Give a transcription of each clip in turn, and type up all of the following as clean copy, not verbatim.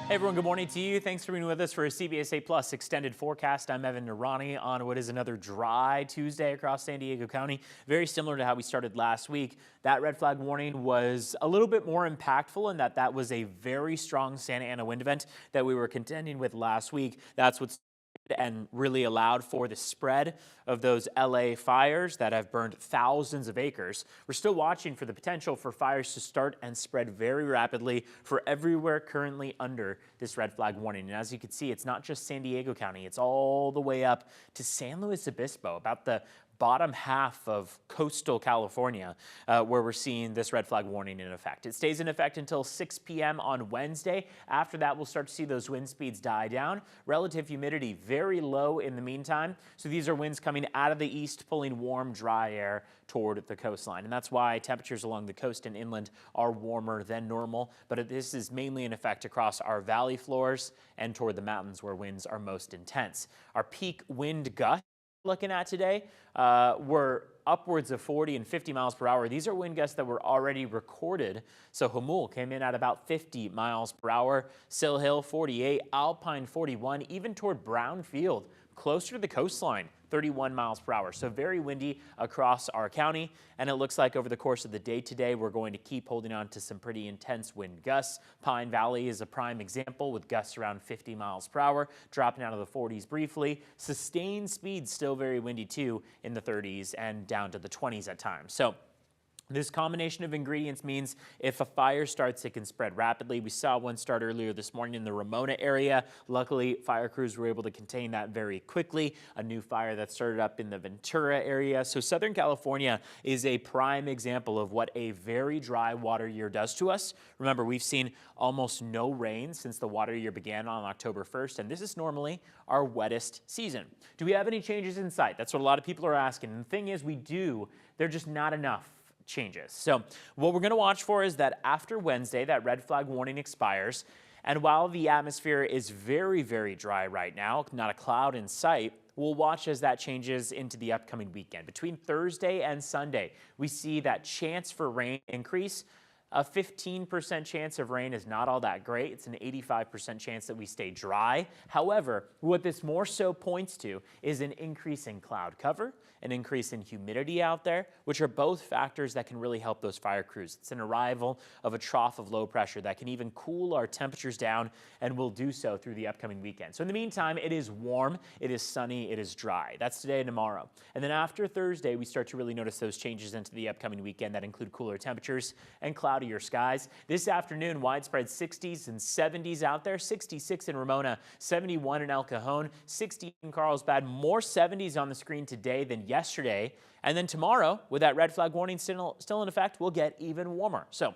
Hey everyone, good morning to you. Thanks for being with us for a CBS 8 Plus extended forecast. I'm Evan Narani on what is another dry Tuesday across San Diego County. Very similar to how we started last week. That red flag warning was a little bit more impactful in that was a very strong Santa Ana wind event that we were contending with last week. That's what's and really allowed for the spread of those LA fires that have burned thousands of acres. We're still watching for the potential for fires to start and spread very rapidly for everywhere currently under this red flag warning. And as you can see, it's not just San Diego County, it's all the way up to San Luis Obispo, about the bottom half of coastal California, where we're seeing this red flag warning in effect. It stays in effect until 6 p.m. on Wednesday. After that, we'll start to see those wind speeds die down. Relative humidity very low in the meantime. So these are winds coming out of the east, pulling warm, dry air toward the coastline. And that's why temperatures along the coast and inland are warmer than normal. But this is mainly in effect across our valley floors and toward the mountains where winds are most intense. Our peak wind gusts looking at today were upwards of 40 and 50 miles per hour. These are wind gusts that were already recorded. So Jamul came in at about 50 miles per hour, Sill Hill 48, Alpine 41, even toward Brownfield, closer to the coastline, 31 miles per hour. So very windy across our county. And it looks like over the course of the day today, we're going to keep holding on to some pretty intense wind gusts. Pine Valley is a prime example with gusts around 50 miles per hour, dropping out of the 40s briefly. Sustained speeds still very windy too in the 30s and down to the 20s at times. So this combination of ingredients means if a fire starts, it can spread rapidly. We saw one start earlier this morning in the Ramona area. Luckily, fire crews were able to contain that very quickly. A new fire that started up in the Ventura area. So Southern California is a prime example of what a very dry water year does to us. Remember, we've seen almost no rain since the water year began on October 1st, and this is normally our wettest season. Do we have any changes in sight? That's what a lot of people are asking. And the thing is, we do. They're just not enough changes. So what we're going to watch for is that after Wednesday, that red flag warning expires. And while the atmosphere is very, very dry right now, not a cloud in sight, we'll watch as that changes into the upcoming weekend. Between Thursday and Sunday, we see that chance for rain increase. A 15% chance of rain is not all that great. It's an 85% chance that we stay dry. However, what this more so points to is an increase in cloud cover, an increase in humidity out there, which are both factors that can really help those fire crews. It's an arrival of a trough of low pressure that can even cool our temperatures down, and will do so through the upcoming weekend. So in the meantime, it is warm, it is sunny, it is dry. That's today and tomorrow. And then after Thursday, we start to really notice those changes into the upcoming weekend that include cooler temperatures and cloudier skies. This afternoon, widespread 60s and 70s out there. 66 in Ramona, 71 in El Cajon, 60 in Carlsbad. More 70s on the screen today than yesterday. And then tomorrow, with that red flag warning still in effect, we'll get even warmer. So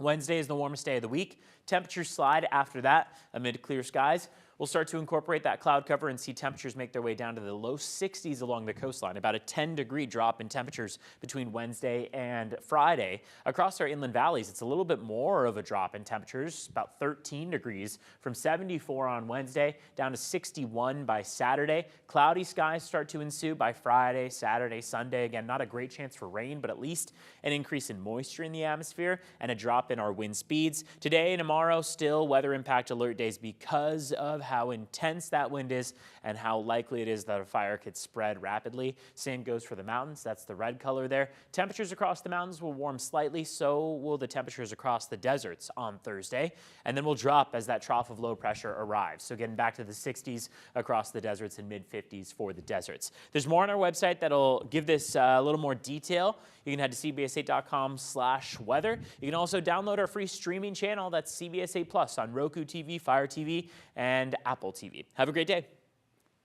Wednesday is the warmest day of the week. Temperatures slide after that amid clear skies. We'll start to incorporate that cloud cover and see temperatures make their way down to the low 60s along the coastline, about a 10-degree drop in temperatures between Wednesday and Friday. Across our inland valleys, it's a little bit more of a drop in temperatures, about 13 degrees from 74 on Wednesday down to 61 by Saturday. Cloudy skies start to ensue by Friday, Saturday, Sunday. Again, not a great chance for rain, but at least an increase in moisture in the atmosphere and a drop in our wind speeds. Today and tomorrow, still weather impact alert days because of how intense that wind is and how likely it is that a fire could spread rapidly. Same goes for the mountains. That's the red color there. Temperatures across the mountains will warm slightly. So will the temperatures across the deserts on Thursday. And then we'll drop as that trough of low pressure arrives. So getting back to the 60s across the deserts and mid-50s for the deserts. There's more on our website that'll give this a little more detail. You can head to cbs8.com/weather. You can also download our free streaming channel. That's CBS 8 Plus on Roku TV, Fire TV, and Apple TV. Have a great day.